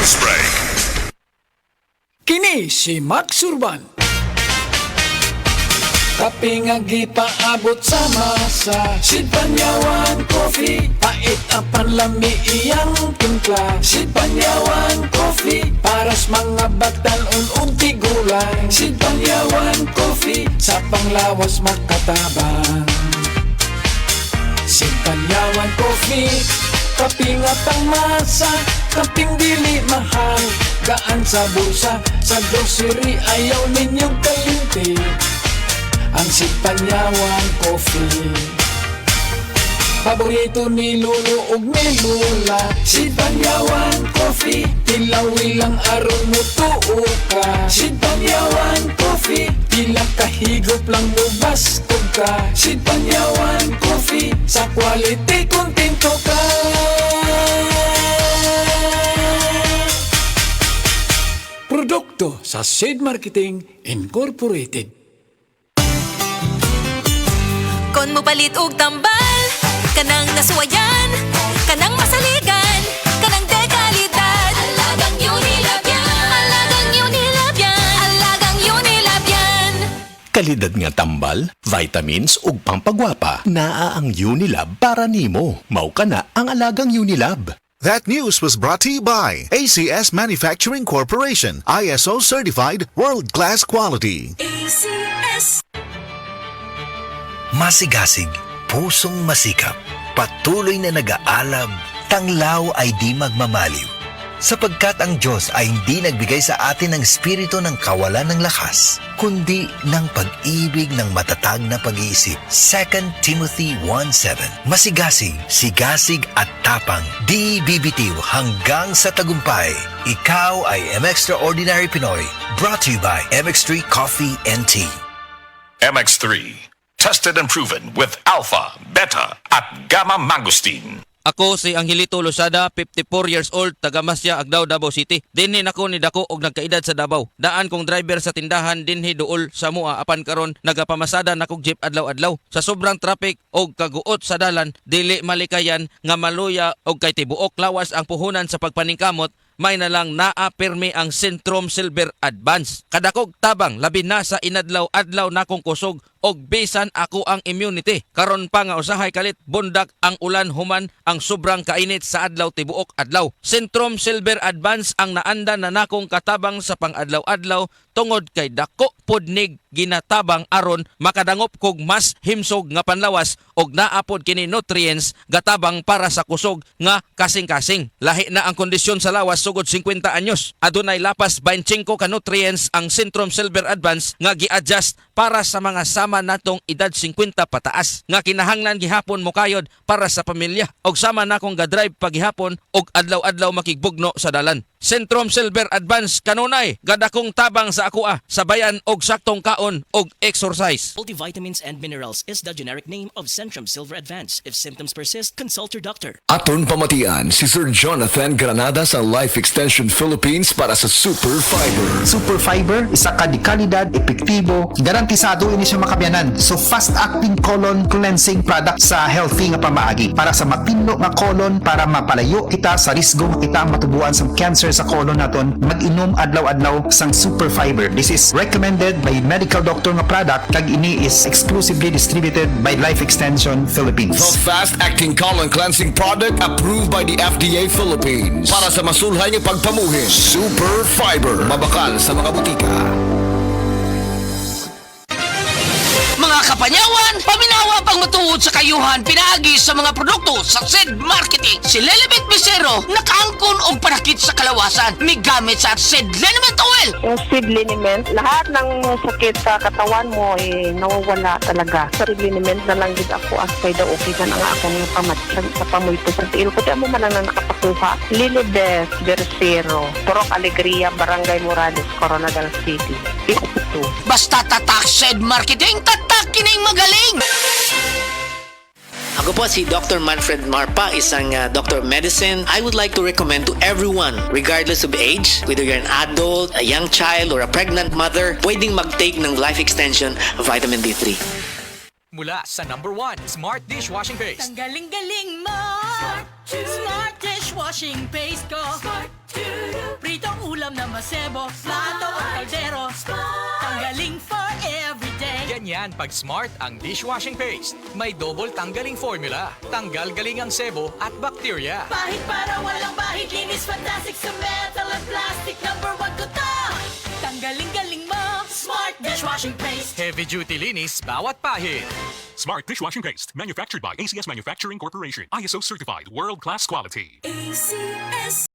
Spray. Kini si Max Urban. Kape nga gipaabot sa masa, Sid Panyawan Coffee, pait apan lami iyang timpla. Sid Panyawan Coffee, paras mga batal unong tigulang. Sid Panyawan Coffee, sa panglawas makatabang. Sid Panyawan Coffee, kape nga pangmasa, kaping dili mahal, gaan sa bulsa, sa grocery ayaw ninyong kalinti. Ang Sid Panyawan Coffee, paborito ni Lolo ug ni Lola. Sid Panyawan Coffee, tilawi lang aron mo tuo ka. Sid Panyawan Coffee, ilang kahigop lang mubas ka. Sid Panyawan Coffee, sa quality kontento ka. Produkto sa Sid Marketing Incorporated. Kon mo palit og tambal, kanang nasuwayan, kanang masaligan, kanang dekalidad. Alagang Unilab yan, alagang Unilab yan, alagang Unilab yan. Kalidad nga tambal, vitamins ug pampagwapa. Naa ang Unilab para nimo. Mao kana ang alagang Unilab. That news was brought to you by ACS Manufacturing Corporation, ISO certified world-class quality. ACS. Masigasig, pusong masikap, patuloy na nag-aalab, tanglaw ay di magmamaliw. Sapagkat ang Diyos ay hindi nagbigay sa atin ng espiritu ng kawalan ng lakas, kundi ng pag-ibig ng matatag na pag-iisip. 2 Timothy 1:7. Masigasig, sigasig at tapang, di bibitiw hanggang sa tagumpay. Ikaw ay M-Extraordinary Pinoy, brought to you by MX3 Coffee and Tea. MX3, tested and proven with alpha, beta, at gamma mangosteen. Ako si Angelito Losada, 54 years old, taga Masya, Agdao, Davao City. Dinhi nako ni dako og nagkaedad sa Davao. Daan kong driver sa tindahan dinhi duol sa mua apan karon nagapamasada nakog jeep adlaw-adlaw. Sa sobrang traffic og kaguot sa dalan, dili malikayan nga maluya og kay tibuok lawas ang puhunan sa pagpaningkamot. May na lang naa pirmi ang Centrum Silver Advance. Kadakog tabang labi na sa inadlaw-adlaw nakong kusog og bisan ako ang immunity. Karon pa nga usahay kalit bundak ang ulan human ang sobrang kainit sa adlaw tibuok adlaw. Centrum Silver Advance ang naanda na nakong katabang sa pang-adlaw-adlaw tungod kay dako podnig ginatabang aron makadangop kog mas himsog nga panlawas og naapod kini nutrients gatabang para sa kusog nga kasing-kasing. Lahi na ang kondisyon sa lawas sugod 50 anyos. Adunay lapas 25 ka nutrients ang Centrum Silver Advance nga gi-adjust para sa mga sama natong edad 50 pataas nga kinahanglan gihapon mo kayod para sa pamilya og sama na kong gadrive paghihapon og adlaw-adlaw makigbugno sa dalan. Centrum Silver Advance kanunay gadakong tabang sa akoa sabayan og saktong kaon og exercise. Multivitamins and minerals is the generic name of Centrum Silver Advance. If symptoms persist, consult your doctor. Aton pamatian si Sir Jonathan Granada sa Life Extension Philippines para sa Super Fiber. Super Fiber, isa ka di kalidad, epektibo, garantisado ini siya makabiyanan. So fast-acting colon cleansing product sa healthy nga pamaagi para sa mapinlo nga colon para mapalayo kita sa risgo kita matubuan sa cancer sa colon naton. Mag-inom adlaw-adlaw sang Super Fiber. This is recommended by medical doctor nga product kag ini is exclusively distributed by Life Extension Philippines. The fast-acting colon cleansing product approved by the FDA Philippines para sa masulhay nga pagpamuhin. Super Fiber, mabakal sa mga butika. Mga kapanyawan, paminawa pang matuod sa kayuhan pinaagi sa mga produkto sa Sid Marketing. Si Lelibet Bisero nakaangkon og panakit sa kalawasan. May gamit sa Sid Liniment Oil. Yung Sid Liniment, lahat ng sakit sa katawan mo nawawala talaga. Sa Sid Liniment na lang din ako asay daw okay na nga ako ng pamatsan sa pamulto sa tiil. Kuti mo man lang na nakapakuha. Lelibet Bisero, Purok Alegria, Barangay Morales, Coronadal City. Basta tatak Sid Marketing, tatak kining magaling! Ako po si Dr. Manfred Marpa, isang Doctor of Medicine. I would like to recommend to everyone, regardless of age, whether you're an adult, a young child, or a pregnant mother, pwedeng mag-take ng Life Extension Vitamin D3. Mula sa #1 Smart Dishwashing Paste. Ang galing-galing mo! Smart Dishwashing Paste ko! ulam na masebo, plato o kaldero, tanggaling for everyday. Ganyan pag Smart ang dishwashing paste. May double tanggaling formula. Tanggal galing ang sebo at bakterya. Pahit para walang bahid, linis fantastic sa metal at plastic. Number 1 ko to! Tanggaling-galing mo, Smart Dishwashing Paste. Heavy duty linis bawat pahid. Smart dishwashing paste, manufactured by ACS Manufacturing Corporation. ISO certified, world-class quality. ACS